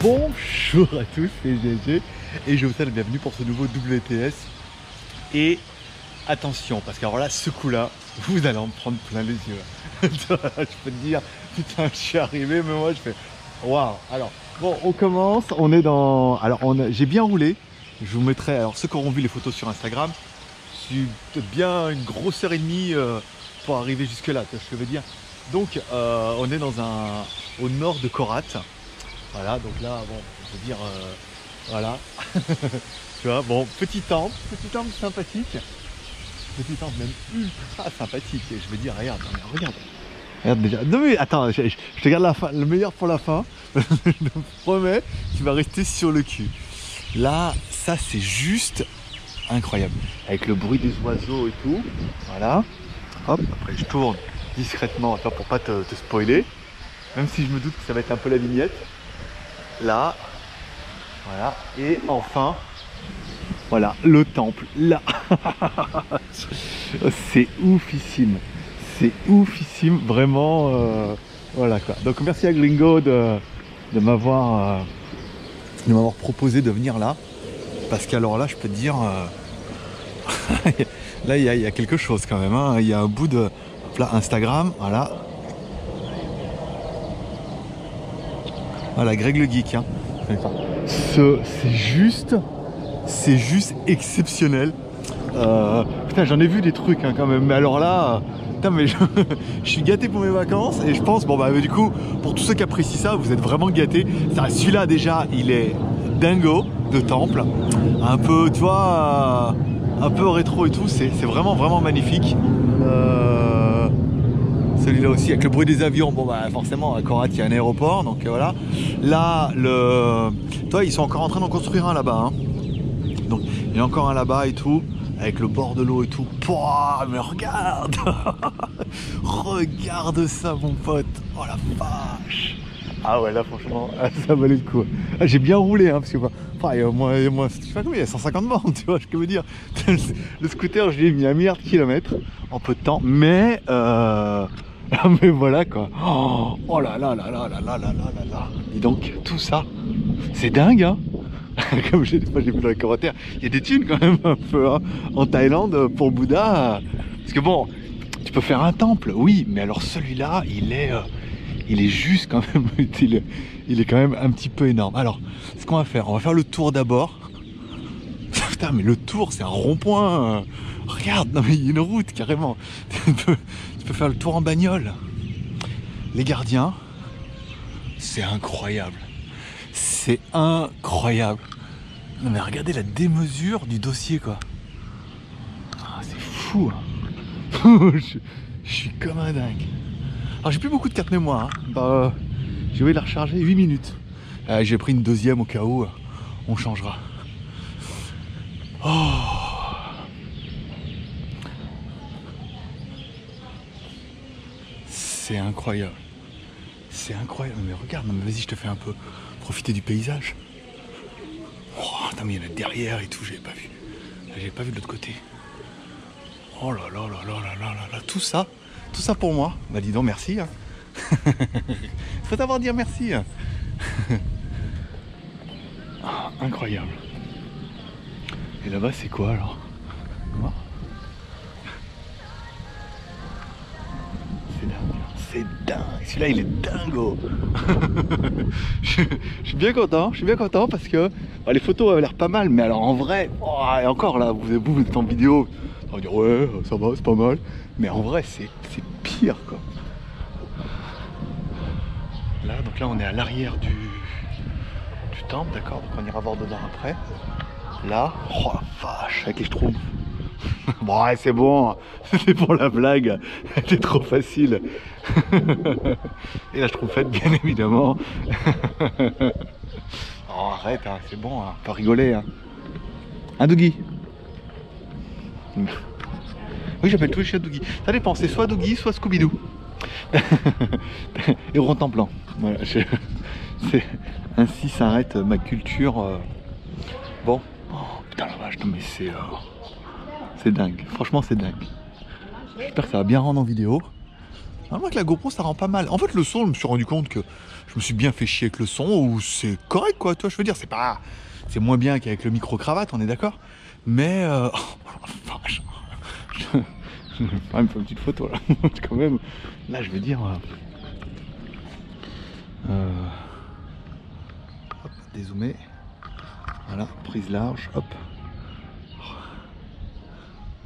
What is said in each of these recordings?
Bonjour à tous, c'est GG et je vous souhaite la bienvenue pour ce nouveau WTS. Et attention, parce que alors là, ce coup-là, vous allez en prendre plein les yeux. Je peux te dire, putain, je suis arrivé, mais moi je fais waouh. Alors, bon, on commence, on est dans. Alors, j'ai bien roulé. Je vous mettrai, alors ceux qui auront vu les photos sur Instagram, c'est peut-être bien une grosse heure et demie pour arriver jusque-là, tu vois ce que je veux dire. Donc, on est au nord de Korat. Voilà, donc là, bon, je veux dire, voilà. Tu vois, bon, petit temple sympathique. Petit temple même ultra sympathique. Et je veux dire, regarde, regarde déjà. Non mais attends, je te garde la fin, le meilleur pour la fin. Je te promets, tu vas rester sur le cul. Là, ça c'est juste incroyable. Avec le bruit des oiseaux et tout. Voilà. Hop, après je tourne discrètement, attends, pour pas te spoiler. Même si je me doute que ça va être un peu la vignette. Là, voilà, et enfin, voilà, le temple, là. C'est oufissime, vraiment, voilà quoi. Donc merci à Gringo de m'avoir proposé de venir là, parce qu'alors là, je peux te dire, là, il y a quelque chose quand même, hein. Il y a un bout de, là, Instagram, voilà. Voilà, Greg le Geek, hein. C'est juste exceptionnel. Putain, j'en ai vu des trucs hein, quand même, mais alors là, putain, mais je suis gâté pour mes vacances et je pense, bon bah du coup, pour tous ceux qui apprécient ça, vous êtes vraiment gâtés. Celui-là déjà, il est dingo de temple, un peu, tu vois, un peu rétro et tout, c'est vraiment magnifique. Celui-là aussi avec le bruit des avions, bon bah forcément à Korat il y a un aéroport, donc voilà. Là, toi, ils sont encore en train d'en construire un là-bas, hein. Donc il y a encore un là-bas et tout, avec le bord de l'eau et tout. Pouah, mais regarde. Regarde ça mon pote. Oh la vache. Ah ouais, là franchement, ça valait le coup. Ah, j'ai bien roulé, hein, parce que enfin, moi, je sais pas combien, il y a 150 bornes, tu vois ce que je veux dire. Le scooter, je l'ai mis à 1 milliard de kilomètres en peu de temps, mais mais voilà quoi. Oh là là là là là là là là là. Et donc tout ça, c'est dingue, hein. Comme j'ai vu dans les commentaires, il y a des thunes quand même un peu hein, en Thaïlande pour le Bouddha. Parce que bon, tu peux faire un temple, oui, mais alors celui-là, il est juste quand même, il est quand même un petit peu énorme. Alors, ce qu'on va faire, on va faire le tour d'abord. Putain, mais le tour, c'est un rond-point. Regarde, non mais il y a une route carrément. Tu peux faire le tour en bagnole. Les gardiens, c'est incroyable. C'est incroyable. Non mais regardez la démesure du dossier quoi. Ah, c'est fou. Hein. Je suis comme un dingue. Alors j'ai plus beaucoup de carte mémoire. Hein. Bah, je vais la recharger 8 minutes. J'ai pris une deuxième au cas où. On changera. Oh. C'est incroyable. C'est incroyable. Mais regarde, mais vas-y, je te fais un peu profiter du paysage. Oh, attends, mais il y en a derrière et tout, j'avais pas vu. J'avais pas vu de l'autre côté. Oh là là là là là là là là. Tout ça pour moi. Bah dis donc merci. Hein. Faut savoir dire merci. Hein. Ah, incroyable. Et là-bas c'est quoi alors? C'est dingue, celui-là il est dingo. Je suis bien content parce que les photos avaient l'air pas mal, mais alors en vrai, oh, et encore là, vous êtes en vidéo, on va dire ouais ça va, c'est pas mal, mais en vrai c'est pire quoi. Là, donc là on est à l'arrière du temple, d'accord, donc on ira voir dedans après. Là, oh la vache, avec les schtroumpfs. Bon, ouais, c'est bon, c'est pour la blague, c'était trop facile. Et la schtroumpfette, bien évidemment. Oh, arrête, hein, c'est bon, hein, pas rigoler. Hein. Un Dougie. Oui, j'appelle tous les chiens Dougie. Ça dépend, c'est soit Dougie, soit Scooby-Doo. Et Rontemplan. Voilà, ainsi s'arrête ma culture. Bon, oh, putain la vache, non mais c'est dingue, franchement c'est dingue. J'espère que ça va bien rendre en vidéo. Ah, moi, avec la GoPro, ça rend pas mal. En fait, le son, je me suis rendu compte que je me suis bien fait chier avec le son, ou c'est correct, quoi. Toi, je veux dire, c'est pas. C'est moins bien qu'avec le micro-cravate, on est d'accord. Mais. Oh, la vache. Je vais quand même faire une petite photo, là. Quand même. Là, je veux dire. Hop, dézoomer. Voilà, prise large, hop.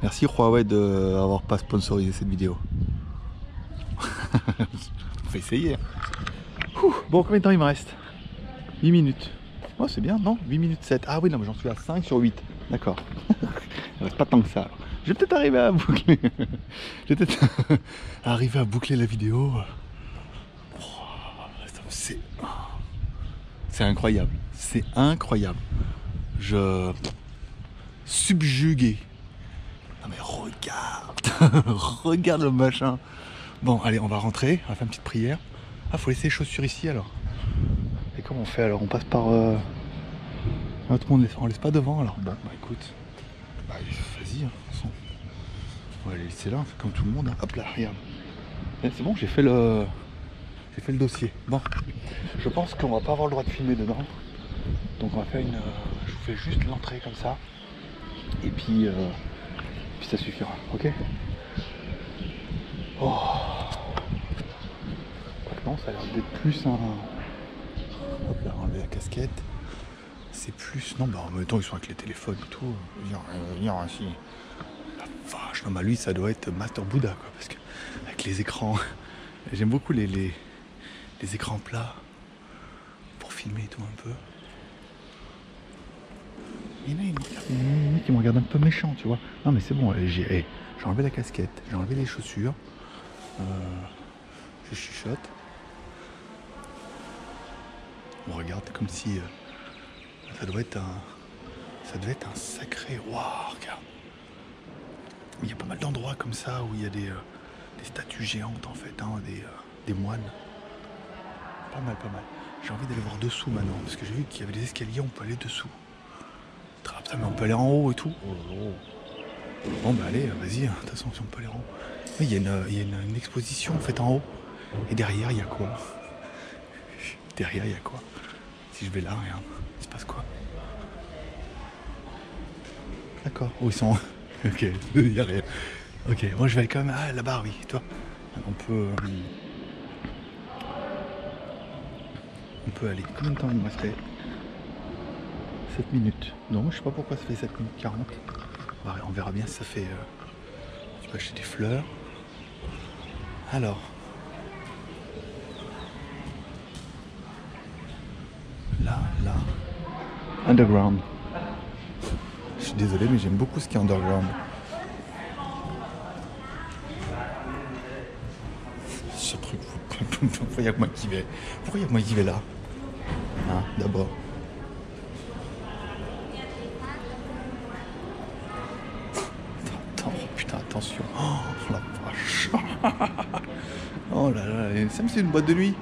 Merci Huawei d'avoir pas sponsorisé cette vidéo. On va essayer. Bon, combien de temps il me reste? 8 minutes. Oh, c'est bien, non? 8 minutes 7. Ah oui, non, mais j'en suis à 5 sur 8. D'accord. Il reste pas tant que ça. Alors. Je vais peut-être arriver à boucler. Je vais peut-être arriver à boucler la vidéo. C'est incroyable. C'est incroyable. Je. Subjugué. Non mais regarde. Regarde le machin. Bon, allez, on va rentrer. On va faire une petite prière. Ah, faut laisser les chaussures ici alors. Et comment on fait alors? On passe par. Ah, tout le monde on laisse pas devant alors. Bon, bah écoute. Bah, vas-y, hein, de toute façon. On va les laisser là, on fait comme tout le monde. Hein. Hop là, regarde. C'est bon, j'ai fait le dossier. Bon, je pense qu'on va pas avoir le droit de filmer dedans. Donc on va faire une. Je vous fais juste l'entrée comme ça. Et puis ça suffira, ok? Oh. Non, ça a l'air d'être plus un. Hop là, enlever la casquette. C'est plus. Non, bah en même temps, ils sont avec les téléphones et tout. Viens, ainsi. La vache, non, bah lui, ça doit être Master Buddha, quoi. Parce que, avec les écrans. J'aime beaucoup les écrans plats. Pour filmer et tout un peu. Il y en a une qui me regarde un peu méchant, tu vois. Non, mais c'est bon, j'ai enlevé la casquette, j'ai enlevé les chaussures. Je chuchote. On regarde comme si ça devait être un sacré. Waouh, regarde. Il y a pas mal d'endroits comme ça où il y a des statues géantes en fait, hein, des moines. Pas mal. J'ai envie d'aller voir dessous maintenant parce que j'ai vu qu'il y avait des escaliers, on peut aller dessous. Putain, mais on peut aller en haut et tout. Bon bah allez, vas-y, de toute façon si on peut aller en haut. Il y a une exposition en fait en haut. Et derrière il y a quoi? Derrière il y a quoi? Si je vais là, regarde, il se passe quoi? D'accord, oh ils sont. Ok, il y a rien. Ok, moi je vais aller quand même. Ah là-bas oui, toi. On peut aller. Combien de temps il me restait? 7 minutes. Non, je sais pas pourquoi ça fait 7 minutes 40. On verra bien si ça fait. Tu peux acheter des fleurs. Alors. Là. Underground. Je suis désolé, mais j'aime beaucoup ce qui est underground. Ce truc, pourquoi il y a que moi qui vais? Pourquoi il y a que moi qui vais là? Hein, d'abord. Attends, putain, attention. Oh la vache. Oh là là, c'est une boîte de nuit.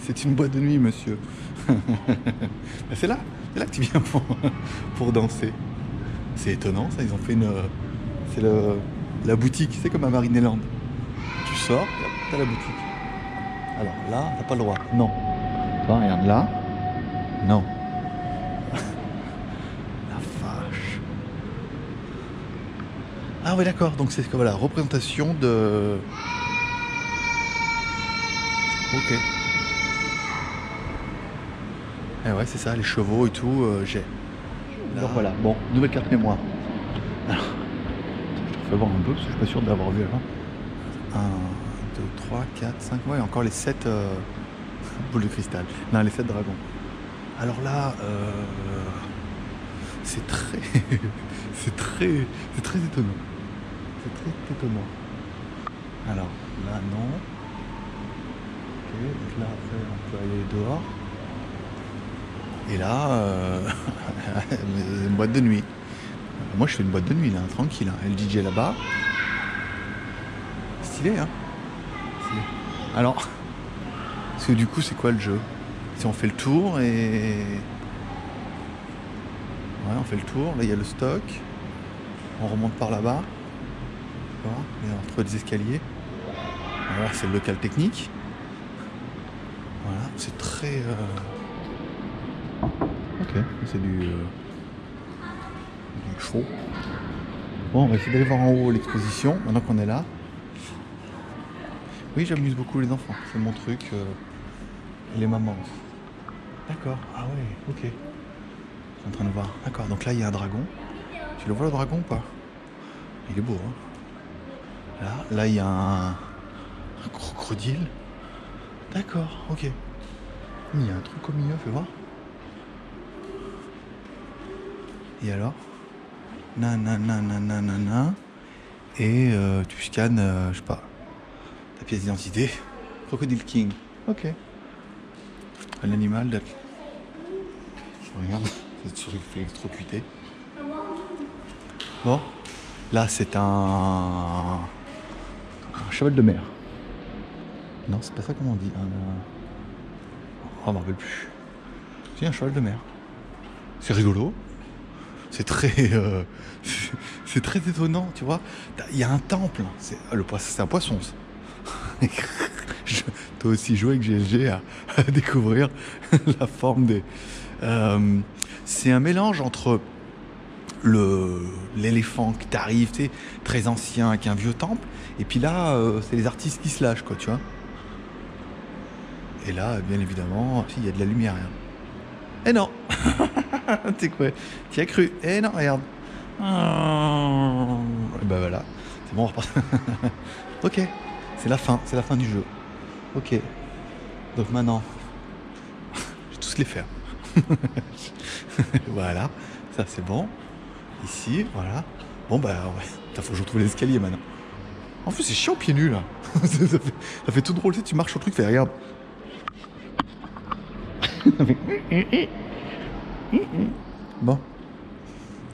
C'est une boîte de nuit, monsieur. C'est là que tu viens pour danser. C'est étonnant, ça. Ils ont fait une. C'est la boutique, c'est comme à Marineland. Tu sors, et t'as la boutique. Alors là, t'as pas le droit. Non. Toi, regarde là. Non. La vache. Ah ouais, d'accord. Donc c'est comme la représentation de. Ok. Et ouais, c'est ça, les chevaux et tout, j'ai. Alors voilà, bon, nouvelle carte mémoire. Alors, je te fais voir un peu parce que je suis pas sûr de l'avoir vu avant. 1, 2, 3, 4, 5, ouais, encore les 7 boules de cristal. Non, les 7 dragons. Alors là, c'est très. c'est très étonnant. C'est très étonnant. Alors, là, non. Ok, donc là, après, on peut aller dehors. Et là, une boîte de nuit. Moi, je fais une boîte de nuit, là, tranquille. Hein. Le DJ là-bas. Stylé, hein. Stylé. Alors, parce que du coup, c'est quoi le jeu? Si on fait le tour et... Ouais, on fait le tour. Là, il y a le stock. On remonte par là-bas. Voilà. Et on trouve des escaliers. Voilà, c'est le local technique. Voilà, c'est très... Ok, c'est du chaud. Bon, on va essayer d'aller voir en haut l'exposition, maintenant qu'on est là. Oui, j'amuse beaucoup les enfants, c'est mon truc. Et les mamans aussi. D'accord, ah ouais, ok. Je suis en train de voir. D'accord, donc là il y a un dragon. Tu le vois le dragon ou pas? Il est beau, hein. Là il y a un crocodile. D'accord, ok. Il y a un truc au milieu, fais voir. Et alors? Nanana. Et tu scannes, je sais pas, ta pièce d'identité. Crocodile King. Ok. Un animal de... Regarde, cette souris fait électrocuter. Bon, là c'est un cheval de mer. Non, c'est pas ça comment on dit. Oh, on m'en rappelle plus. C'est un cheval de mer. C'est rigolo. C'est très, c'est très étonnant, tu vois. Il y a un temple. C'est un poisson. Toi aussi joué avec GLG à découvrir la forme des... c'est un mélange entre l'éléphant qui t'arrive, tu sais, très ancien, avec un vieux temple, et puis là, c'est les artistes qui se lâchent, quoi, tu vois. Et là, bien évidemment, il y a de la lumière. Hein. Eh non. T'es quoi? T'y as cru? Eh non, regarde. Et bah voilà, c'est bon, on repart. Ok, c'est la fin du jeu. Ok, donc maintenant, je vais tous les faire. Voilà, ça c'est bon. Ici, voilà. Bon bah ouais, faut que je retrouve l'escalier maintenant. En plus c'est chiant pieds nus là. ça fait tout drôle, tu sais, tu marches sur le truc, fais regarde. Bon.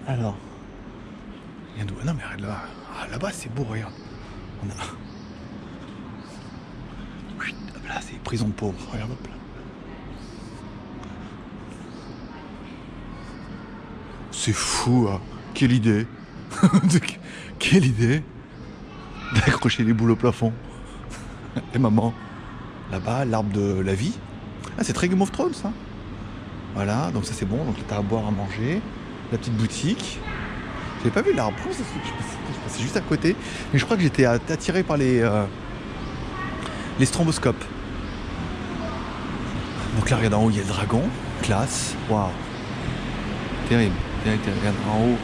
Alors. Rien d'où? Non mais regarde là. Ah, là-bas c'est beau, regarde. On a... Hop là, c'est prison de pauvres. Regarde hop là. C'est fou, hein. Quelle idée. Quelle idée d'accrocher les boules au plafond. Et maman, là-bas, l'arbre de la vie. Ah, c'est très Game of Thrones, ça. Voilà, donc ça c'est bon. Donc là, t'as à boire, à manger. La petite boutique. J'avais pas vu l'arbre. Je passais juste à côté. Mais je crois que j'étais attiré par les stromboscopes. Donc là, regarde en haut, il y a le dragon. Classe. Waouh. Terrible. Regarde en haut.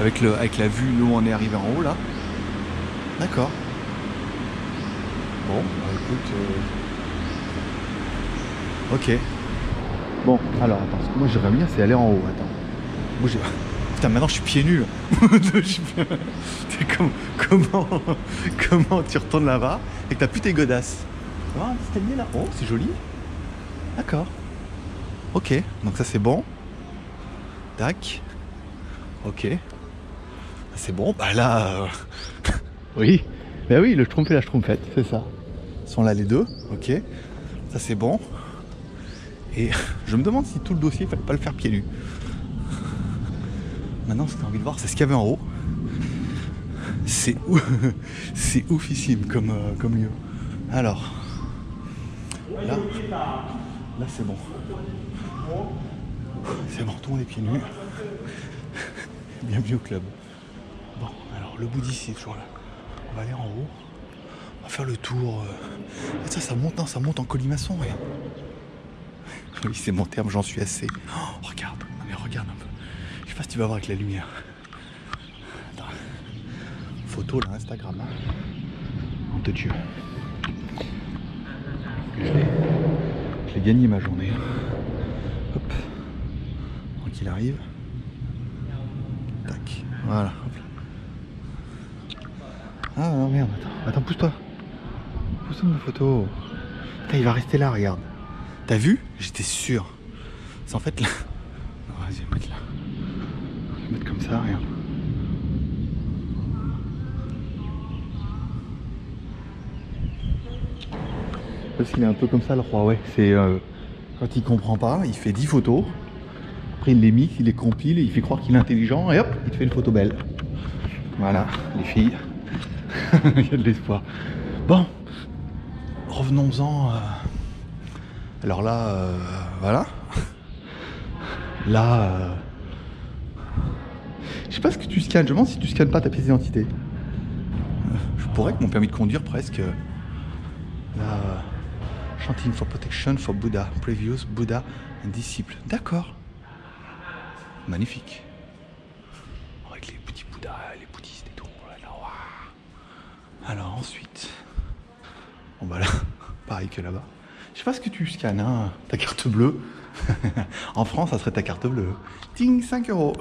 Avec la vue, nous on est arrivé en haut là. D'accord. Bon, bah écoute. Ok. Bon, alors attends, ce que moi j'aimerais bien c'est aller en haut. Attends. Moi, putain, maintenant je suis pieds nus. Comment tu retournes là-bas et que t'as plus tes godasses? Tu vois un petit escalier là? Oh, c'est joli. D'accord. Ok, donc ça c'est bon. Tac. Ok. C'est bon, bah là... oui. Bah oui, le schtroumpf et la schtroumpfette, c'est ça. Ils sont là les deux, ok. Ça c'est bon. Et je me demande si tout le dossier, il fallait pas le faire pieds nus. Maintenant, ce que j'ai envie de voir, c'est ce qu'il y avait en haut. C'est oufissime comme lieu. Alors, là c'est bon. C'est bon, tout le monde est pieds nus. Bienvenue au club. Bon, alors le bout d'ici est toujours là. On va aller en haut. On va faire le tour. Ça monte, non, ça monte en colimaçon, regarde. Oui, c'est mon terme, j'en suis assez. Oh, regarde, mais regarde un peu. Je sais pas si tu vas voir avec la lumière. Attends. Photo là, Instagram. Hein. Nom de Dieu. Je l'ai gagné ma journée. Hop. Donc il arrive. Tac. Voilà. Hop. Ah non, merde, attends, pousse-toi. Pousse-toi ma photo. Putain, il va rester là, regarde. T'as vu? J'étais sûr. C'est en fait là. Non, vas-y, on va mettre là. On va mettre comme ça, regarde. Parce qu'il est un peu comme ça le roi, ouais. C'est quand il comprend pas, il fait 10 photos. Après il les mixe, il les compile, et il fait croire qu'il est intelligent et hop, il te fait une photo belle. Voilà, les filles. Il y a de l'espoir. Bon, revenons-en. Alors là, voilà. Là, je sais pas ce que tu scannes. Je me demande si tu scannes pas ta pièce d'identité. Je pourrais avec mon permis de conduire presque. Là, chanting for protection for Buddha, previous Buddha and disciple. D'accord. Magnifique. Avec les petits Bouddhas, les bouddhistes et tout. Alors ensuite, bon bah là, pareil que là-bas. Je sais pas ce que tu scannes, hein, ta carte bleue. En France, ça serait ta carte bleue. Ting, 5 €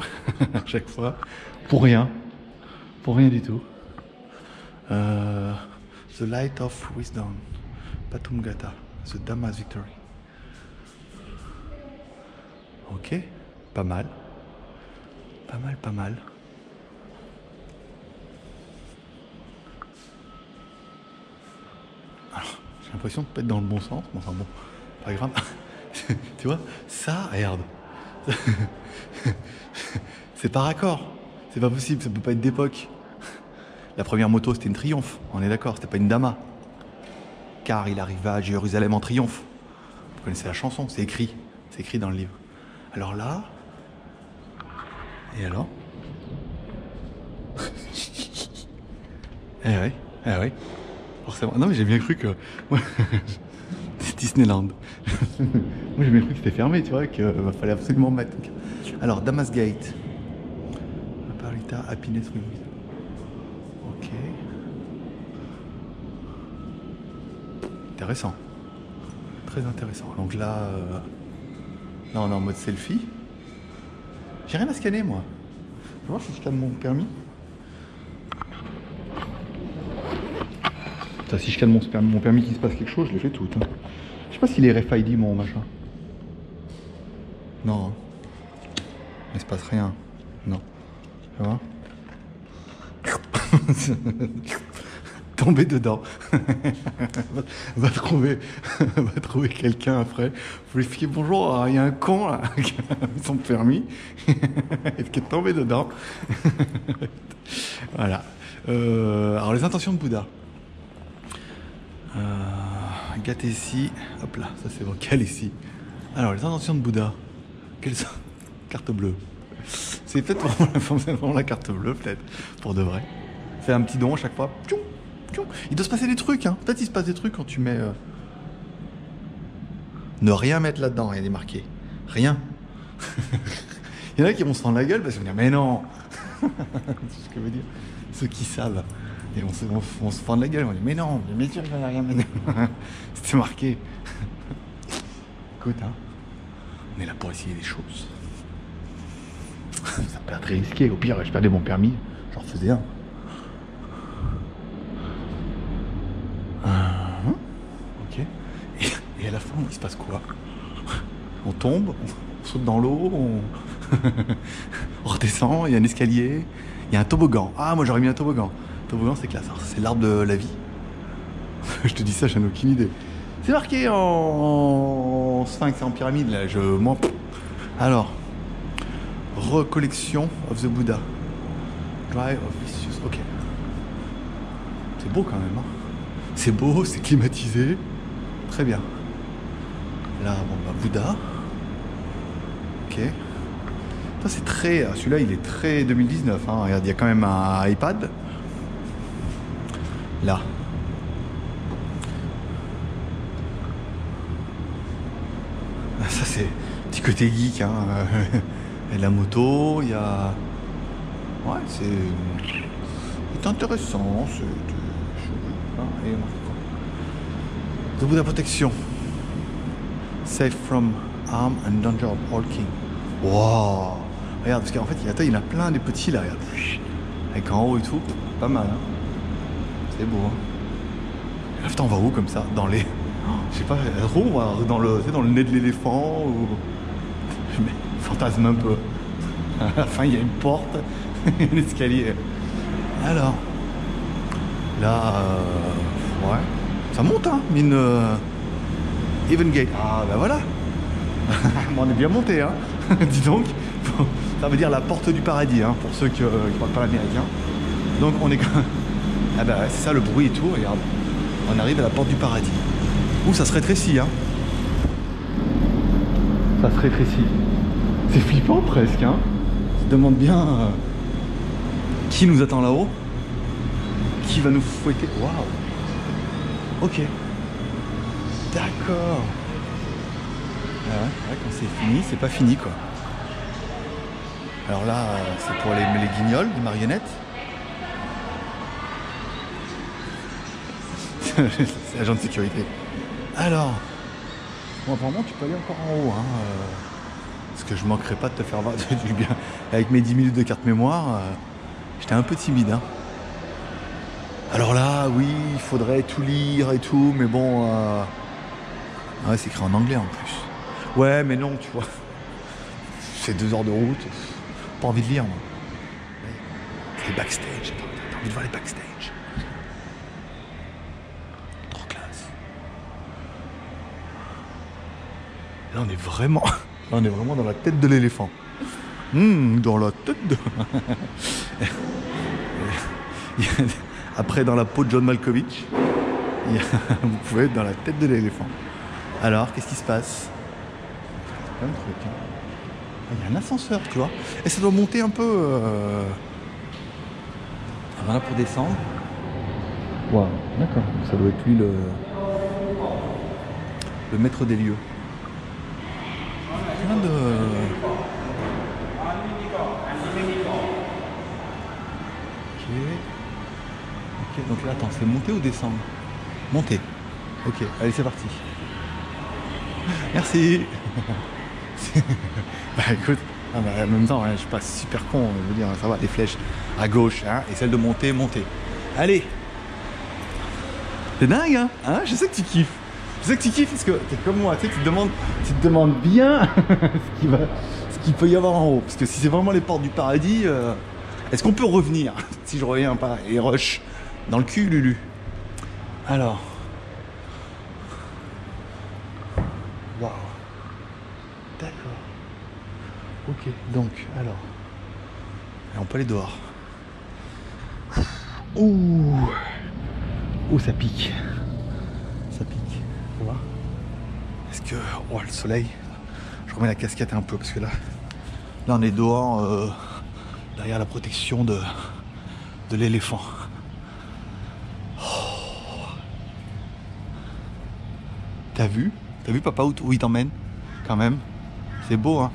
à chaque fois. Pour rien. Pour rien du tout. The Light of Wisdom. Patumgata. The Dhamma's Victory. Ok. Pas mal. Pas mal, pas mal. Alors, j'ai l'impression de pas être dans le bon sens, mais enfin bon, pas grave. Tu vois, ça, regarde. C'est par raccord. C'est pas possible, ça peut pas être d'époque. La première moto, c'était une Triomphe, on est d'accord, c'était pas une Dhamma. Car il arriva à Jérusalem en triomphe. Vous connaissez la chanson, c'est écrit dans le livre. Alors là... Et alors? Eh oui. Forcément. Non mais j'ai bien cru que... C'est Disneyland. Moi j'ai bien cru que c'était fermé, tu vois, qu'il fallait absolument mettre. Alors, Dhamma's Gate. Parita, Happiness with Wisdom. Ok. Intéressant. Très intéressant. Donc là, là on est en mode selfie. J'ai rien à scanner moi. Je vais voir si je scanne mon permis. Ça, si je scanne mon permis qu'il se passe quelque chose, je l'ai fait tout. Hein. Je sais pas s'il est RFID mon machin. Non. Il se passe rien. Non. Tu vois? Tomber dedans. va trouver quelqu'un après. Vous lui expliquer bonjour, il y a un con là qui a mis son permis et qui est tombé dedans. Voilà. Alors les intentions de Bouddha. Gâte ici. Hop là, ça c'est vocal ici. Alors les intentions de Bouddha. Quelles sont? Carte bleue. C'est peut-être vraiment la carte bleue, peut-être, pour de vrai. Fais un petit don à chaque fois. Tchou, tchou. Il doit se passer des trucs, hein. Peut-être il se passe des trucs quand tu mets... Ne rien mettre là-dedans, il y a des marqués. Rien. Il y en a qui vont se prendre la gueule parce qu'ils vont dire, mais non. C'est ce que je veux dire. Ceux qui savent. Et on se prend de la gueule, on dit, mais non, mais sûr, il n'y a rien mettre. C'était marqué. Écoute, hein. On est là pour essayer des choses. Ça peut être très risqué. Au pire, je perdais mon permis, j'en refaisais un. Ok. Et à la fin, il se passe quoi? On tombe, on saute dans l'eau, on redescend, il y a un escalier, il y a un toboggan. Ah, moi j'aurais mis un toboggan. Toboggan, c'est classe. C'est l'arbre de la vie. Je te dis ça, j'en ai aucune idée. C'est marqué en sphinx, en pyramide, là. Alors, recollection of the Buddha. Drive of Vicious. Ok. C'est beau quand même. Hein. C'est beau, c'est climatisé. Très bien. Là, bon, bah, Bouddha. Ok. Ça, c'est très. Celui-là, il est très 2019. Hein. Regarde, il y a quand même un iPad. Là. Ça, c'est petit côté geek. Hein. Il y a de la moto, il y a... Ouais, c'est intéressant. C'est... Et on fait quoi? The Buddha Protection. Safe from harm and danger of all king. Wow. Regarde, parce qu'en fait, il y en a plein des petits là, regarde. Avec en haut et tout. Pas mal, hein. C'est beau, hein. Là, putain, on va où comme ça? Dans les... Je sais pas, trop, on va dans le nez de l'éléphant ou... Mais fantasme un peu. À la fin, il y a une porte, un escalier. Alors, là, ouais, ça monte, hein, mine Even Gate. Ah, ben voilà. On est bien monté, hein. Dis donc, ça veut dire la porte du paradis, hein, pour ceux qui parlent pas l'américain. Donc, on est quand même... Ah ben ouais, c'est ça le bruit et tout, regarde. On arrive à la porte du paradis. Ouh, ça se rétrécit, hein. Ça se rétrécit. C'est flippant presque, hein. On se demande bien qui nous attend là-haut. Qui va nous fouetter. Waouh. Ok. D'accord. Ah ouais, quand c'est fini, c'est pas fini, quoi. Alors là, c'est pour les guignols, les marionnettes. C'est l'agent de sécurité. Alors, bon, apparemment, tu peux aller encore en haut, hein. Parce que je manquerai pas de te faire voir du bien. Avec mes 10 minutes de carte mémoire, j'étais un peu timide, hein. Alors là, oui, il faudrait tout lire et tout, mais bon... Ah ouais, c'est écrit en anglais en plus. Ouais, mais non, tu vois. C'est 2 heures de route. Pas envie de lire, moi. C'est les backstage. T'as envie de voir les backstage. Trop classe. Là, on est vraiment... Là, on est vraiment dans la tête de l'éléphant. Dans la tête de... Après, dans la peau de John Malkovich, vous pouvez être dans la tête de l'éléphant. Alors, qu'est-ce qui se passe? Plein de trucs, hein. Il y a un ascenseur, tu vois. Et ça doit monter un peu. Voilà pour descendre. Wow, d'accord. Ça doit être lui le maître des lieux. Plein de... Ok, donc là, attends, c'est monter ou descendre? Monter. Ok, allez, c'est parti. Merci. Bah écoute, en même temps, hein, je suis pas super con, je veux dire, ça va, les flèches à gauche, hein, et celle de monter, monter. Allez. C'est dingue, hein, je sais que tu kiffes. Je sais que tu kiffes parce que t'es comme moi, tu sais, tu te demandes bien ce qu'il peut y avoir en haut. Parce que si c'est vraiment les portes du paradis, est-ce qu'on peut revenir si je reviens pas et rush dans le cul, Lulu? Alors. Waouh. D'accord. Ok, donc, alors. Et on peut aller dehors. Ouh. Ouh, ça pique. Ça pique. Tu vois? Est-ce que... Oh, le soleil. Je remets la casquette un peu parce que là on est dehors derrière la protection de l'éléphant. Oh. T'as vu papa où il t'emmène? Quand même. C'est beau, hein.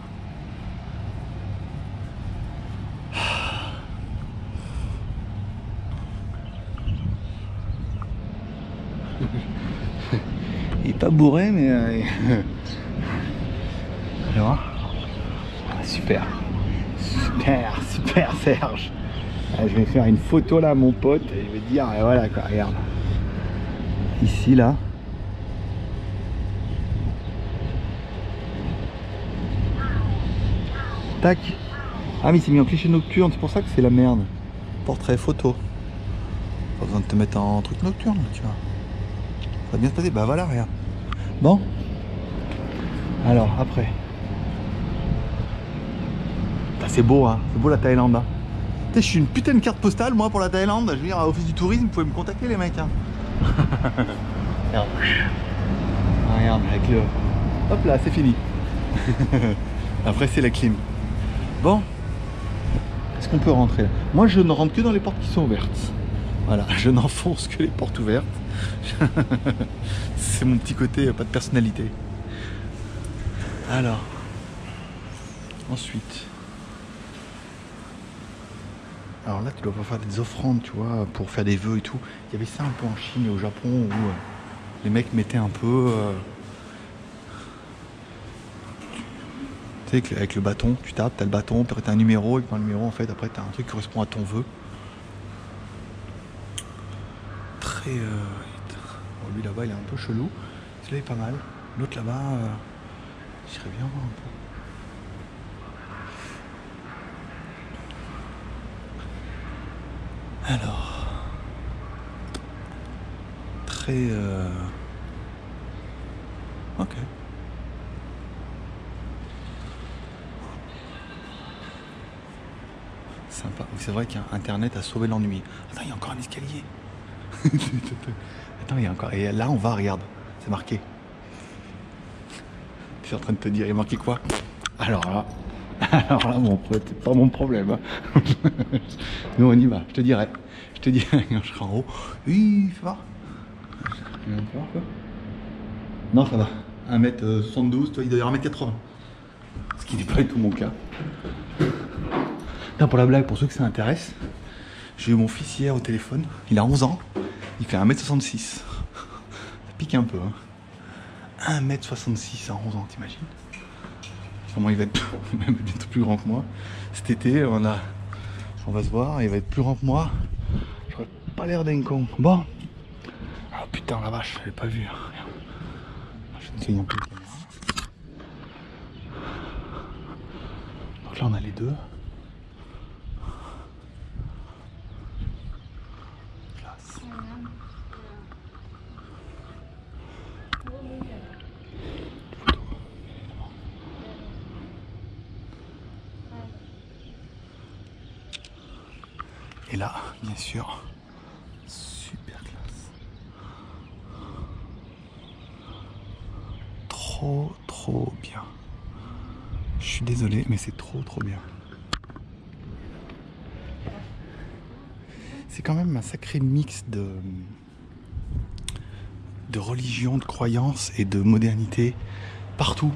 Il est pas bourré, mais... Tu vois? Ah, super. Super Serge. Ah, je vais faire une photo là à mon pote et je vais dire, et voilà quoi, regarde. Ici, là. Tac. Ah mais il s'est mis en cliché nocturne, c'est pour ça que c'est la merde. Portrait photo. Pas besoin de te mettre en truc nocturne, tu vois. Ça va bien se passer, bah voilà, regarde. Bon. Alors, après. C'est beau, hein. C'est beau la Thaïlande, hein. Tu sais, je suis une putain de carte postale, moi, pour la Thaïlande. Je veux dire, à l'office du tourisme, vous pouvez me contacter, les mecs, hein. Regarde. Regarde, avec le... Hop là, c'est fini. Après, c'est la clim. Bon. Est-ce qu'on peut rentrer là? Moi, je ne rentre que dans les portes qui sont ouvertes. Voilà, je n'enfonce que les portes ouvertes. C'est mon petit côté, pas de personnalité. Alors. Ensuite. Alors là, tu dois pas faire des offrandes, tu vois, pour faire des vœux et tout. Il y avait ça un peu en Chine et au Japon où les mecs mettaient un peu... tu sais, avec le bâton, tu tapes, t'as le bâton, puis t'as un numéro, et dans le numéro, en fait, après, t'as un truc qui correspond à ton vœu. Très... Bon, lui, là-bas, il est un peu chelou. Celui-là est pas mal. L'autre, là-bas, j'irais bien voir un peu. Alors, très... Ok. Sympa. C'est vrai qu'Internet a sauvé l'ennui. Attends, il y a encore un escalier. Attends, il y a encore... Et là, on va, regarde. C'est marqué. Tu es en train de te dire, il est marqué quoi? Alors là, mon pote, c'est pas mon problème. Hein. Nous, on y va, je te dirai. Je te dirai quand je serai en haut. Oui, ça va. Non, ça va. 1m72, toi, il doit y avoir 1m80. Ce qui n'est pas du tout mon cas. Non, pour la blague, pour ceux que ça intéresse, j'ai eu mon fils hier au téléphone. Il a 11 ans. Il fait 1m66. Ça pique un peu. Hein. 1m66 à 11 ans, t'imagines? Comment il va être même bientôt plus grand que moi. Cet été, on va se voir, il va être plus grand que moi. J'aurais pas l'air d'un con. Bon. Ah putain, la vache, je l'ai pas vu. Je vais essayer un peu de caméra. Donc là, on a les deux. Classe. Et là, bien sûr, super classe. Trop bien. Je suis désolé, mais c'est trop bien. C'est quand même un sacré mix de religion, de croyances et de modernité partout.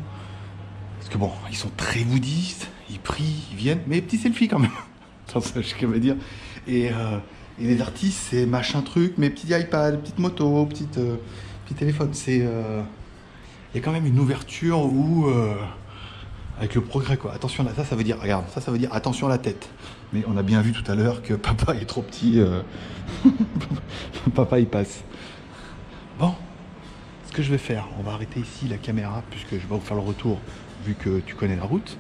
Parce que bon, ils sont très bouddhistes, ils prient, ils viennent, mais petits selfies quand même. Ça, je sais ce que je veux dire. Et les artistes, c'est machin truc, mais petits iPad, petites motos, petits téléphones. C'est il y a quand même une ouverture où avec le progrès quoi. Attention là, ça veut dire, regarde, ça veut dire attention à la tête. Mais on a bien vu tout à l'heure que papa est trop petit. Papa il passe. Bon, ce que je vais faire, on va arrêter ici la caméra puisque je vais vous faire le retour vu que tu connais la route.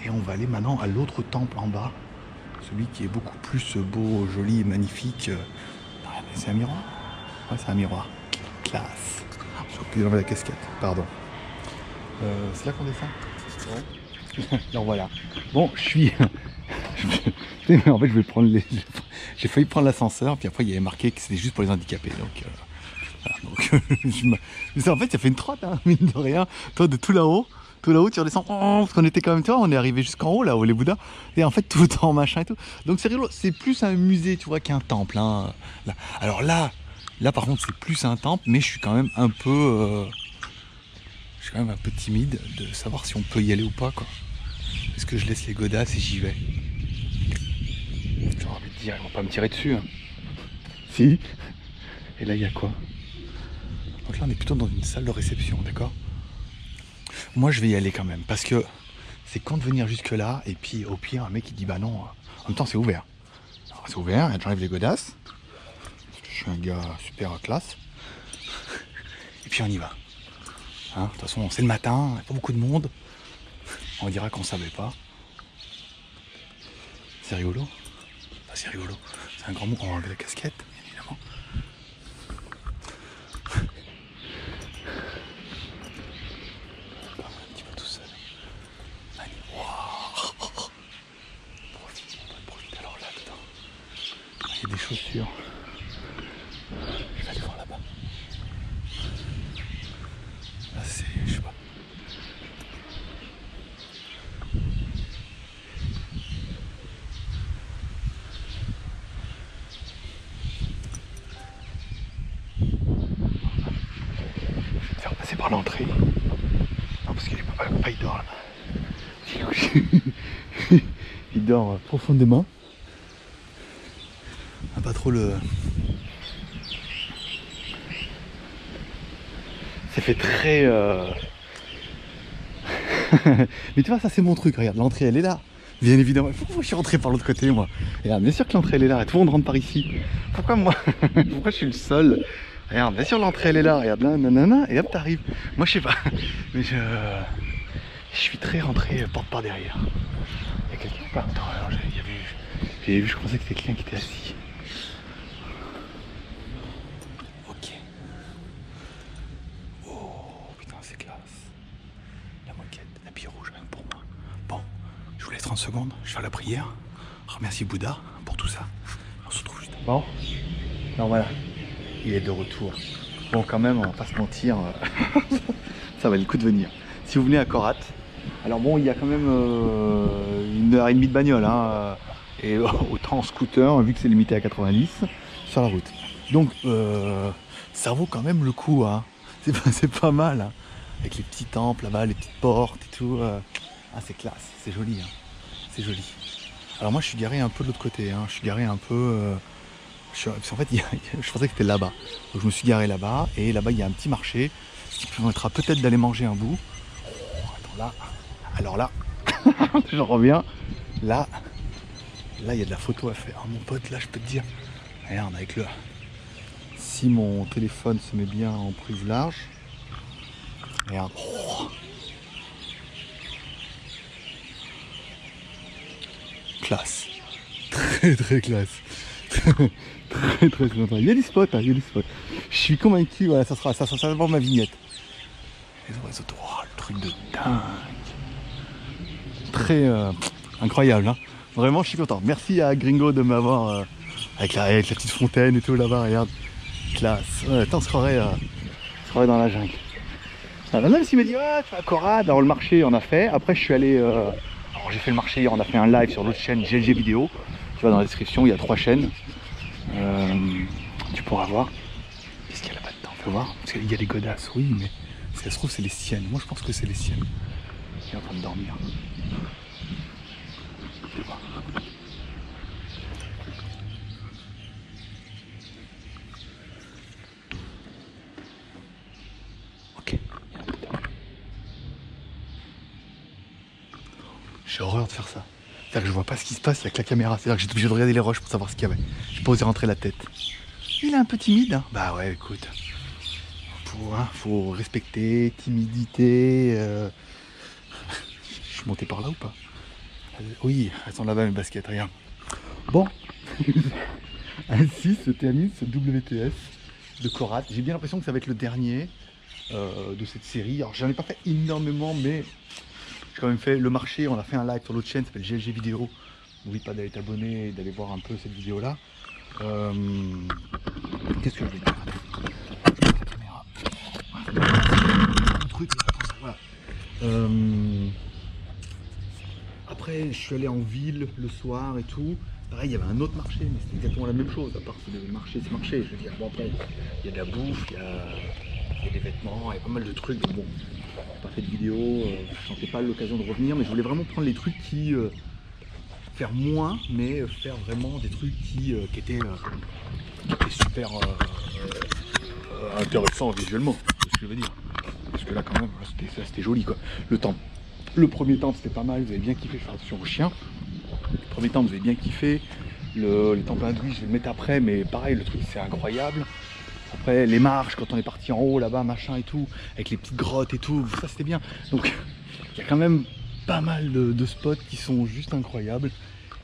Et on va aller maintenant à l'autre temple en bas. Celui qui est beaucoup plus beau, joli et magnifique. C'est un miroir? Ouais, c'est un miroir. Classe. J'ai oublié d'enlever la casquette, pardon. C'est là qu'on descend? Ouais. Alors voilà. Bon, je suis... en fait, je vais prendre les... J'ai failli prendre l'ascenseur, puis après, il y avait marqué que c'était juste pour les handicapés. Donc, voilà. Donc, en fait, ça fait une trotte, hein, mine de rien. Toi, de tout là-haut, tu redescends, parce qu'on était quand même, tu vois, on est arrivé jusqu'en haut, là, où les Bouddhas, et en fait, tout en machin et tout. Donc, c'est rigolo, c'est plus un musée, tu vois, qu'un temple. Hein, là. Alors là, par contre, c'est plus un temple, mais je suis quand même un peu... je suis quand même un peu timide de savoir si on peut y aller ou pas, quoi. Est-ce que je laisse les godasses et j'y vais? J'ai envie de dire, ils vont pas me tirer dessus. Hein. Si. Et là, il y a quoi? Donc là, on est plutôt dans une salle de réception, d'accord? Moi, je vais y aller quand même, parce que c'est con de venir jusque là, et puis au pire, un mec il dit bah non, en même temps c'est ouvert. Alors c'est ouvert, j'enlève les godasses, parce que je suis un gars super classe, et puis on y va. Hein, de toute façon, c'est le matin, il n'y a pas beaucoup de monde, on dira qu'on savait pas. C'est rigolo. Enfin, c'est rigolo, c'est un grand mot, on va enlever la casquette, bien évidemment. Il y a des chaussures. Je vais aller voir là-bas. Là c'est, je sais pas. Je vais te faire passer par l'entrée. Non parce que papa il dort là-bas. Il dort profondément. Pas trop le... Ça fait très... Mais tu vois, ça c'est mon truc, regarde, l'entrée elle est là. Bien évidemment, pourquoi je suis rentré par l'autre côté moi? Regarde, bien sûr que l'entrée elle est là, et tout le monde rentre par ici. Pourquoi moi? Pourquoi je suis le seul? Regarde, bien sûr l'entrée elle est là, regarde là, nanana, et hop t'arrives. Moi je sais pas, mais je suis très rentré porte par derrière. Il y a quelqu'un ou pas? Attends, alors j'ai vu, je pensais que c'était quelqu'un qui était assis. Pour moi. Bon, je vous laisse 30 secondes, je vais faire la prière. Remercie Bouddha pour tout ça. On se retrouve juste. Bon, alors voilà, il est de retour. Bon, quand même, on va pas se mentir, ça valait le coup de venir. Si vous venez à Korat, alors bon, il y a quand même 1h30 de bagnole, hein, et autant en scooter, vu que c'est limité à 90 sur la route. Donc, ça vaut quand même le coup, hein. C'est pas mal, hein. Avec les petits temples là-bas, les petites portes et tout. Ah, c'est classe, c'est joli, hein. C'est joli. Alors moi, je suis garé un peu de l'autre côté, hein. Je suis garé un peu... parce qu'en fait, je pensais que c'était là-bas. Donc je me suis garé là-bas, et là-bas, il y a un petit marché qui permettra peut-être d'aller manger un bout. Oh, attends, là. Alors là, je reviens. Là, il y a de la photo à faire. Mon pote, là, je peux te dire. Regarde, avec le... Si mon téléphone se met bien en prise large. Regarde. Oh. Classe. Très très classe. Très très sympa. Il y a des spots, hein, il y a des spots. Je suis convaincu, voilà, ça sera vraiment ma vignette. Les oiseaux, oh, le truc de dingue. Très incroyable, hein. Vraiment, je suis content. Merci à Gringo de m'avoir avec la petite fontaine et tout là-bas, regarde. Classe. Ouais, attends, on se croirait dans la jungle. Même s'il me dit, ouais, tu vas à Corade, alors le marché on a fait. Après, je suis allé. Alors, j'ai fait le marché hier, on a fait un live sur l'autre chaîne GLG Vidéo. Tu vois, dans la description, il y a 3 chaînes. Tu pourras voir. Qu'est-ce qu'il y a là-bas dedans? On peut voir. Parce qu'il y a des godasses, oui, mais si ça se trouve, c'est les siennes. Moi, je pense que c'est les siennes. Il est en train de dormir. Tu vois. Ok. J'ai horreur de faire ça. C'est-à-dire que je vois pas ce qui se passe avec la caméra. C'est-à-dire que j'étais obligé de regarder les roches pour savoir ce qu'il y avait. J'ai pas osé rentrer la tête. Il est un peu timide, hein. Bah ouais, écoute. Faut respecter, timidité. Je suis monté par là ou pas? Oui, elles sont là-bas mes baskets, regarde. Bon. Ainsi se termine ce WTS de Korat. J'ai bien l'impression que ça va être le dernier de cette série. Alors j'en ai pas fait énormément, mais j'ai quand même fait le marché. On a fait un live sur l'autre chaîne, ça s'appelle GLG Vidéo. N'oublie pas d'aller t'abonner et d'aller voir un peu cette vidéo là. Qu'est-ce que je vais dire? Voilà. Après, je suis allé en ville le soir et tout. Pareil, il y avait un autre marché, mais c'était exactement la même chose. À part que le marché, c'est marché. Je veux dire, bon, après, il y a de la bouffe, il y a des vêtements, il y a pas mal de trucs. Donc bon, j'ai pas fait de vidéo, je sentais pas l'occasion de revenir, mais je voulais vraiment prendre les trucs qui. Faire moins, mais faire vraiment des trucs qui étaient super intéressants visuellement, c'est ce que je veux dire. Parce que là quand même, c'était joli quoi. Le premier temple c'était pas mal, vous avez bien kiffé, je fais attention aux chiens. Le premier temple vous avez bien kiffé. Les temples hindouis je vais le mettre après, mais pareil le truc c'est incroyable. Après les marches quand on est parti en haut là-bas, machin et tout, avec les petites grottes et tout, ça c'était bien. Donc il y a quand même pas mal de spots qui sont juste incroyables.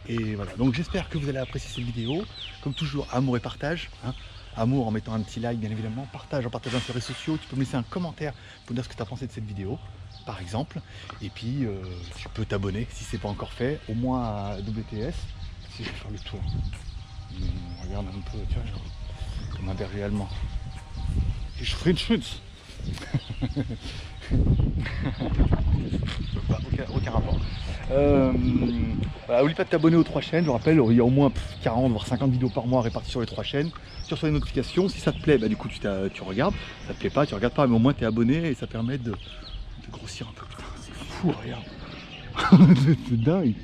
Et voilà, donc j'espère que vous allez apprécier cette vidéo. Comme toujours, amour et partage, hein. Amour en mettant un petit like bien évidemment, partage en partageant sur les réseaux sociaux. Tu peux me laisser un commentaire pour dire ce que tu as pensé de cette vidéo par exemple. Et puis tu peux t'abonner si c'est pas encore fait, au moins à WTS. Si je vais faire le tour, regarde un peu, tu vois, genre, comme un berger allemand. Et je ferai une chute. Aucun rapport. Voilà, oublie pas de t'abonner aux 3 chaînes. Je rappelle, il y a au moins 40 voire 50 vidéos par mois réparties sur les 3 chaînes. Tu reçois les notifications. Si ça te plaît, bah, du coup tu regardes. Si ça te plaît pas, tu regardes pas, mais au moins tu es abonné et ça permet de grossir un peu. Putain, c'est fou, regarde. C'est dingue.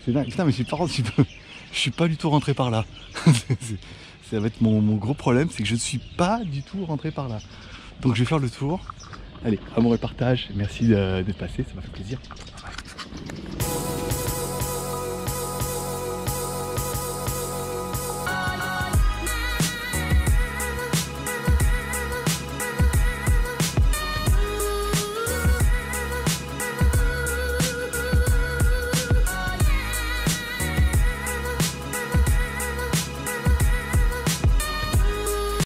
C'est dingue. Putain, mais je suis pas du tout rentré par là. Ça va être mon gros problème, c'est que je ne suis pas du tout rentré par là. Donc je vais faire le tour. Allez, amour et partage, merci d'être passé, ça m'a fait plaisir.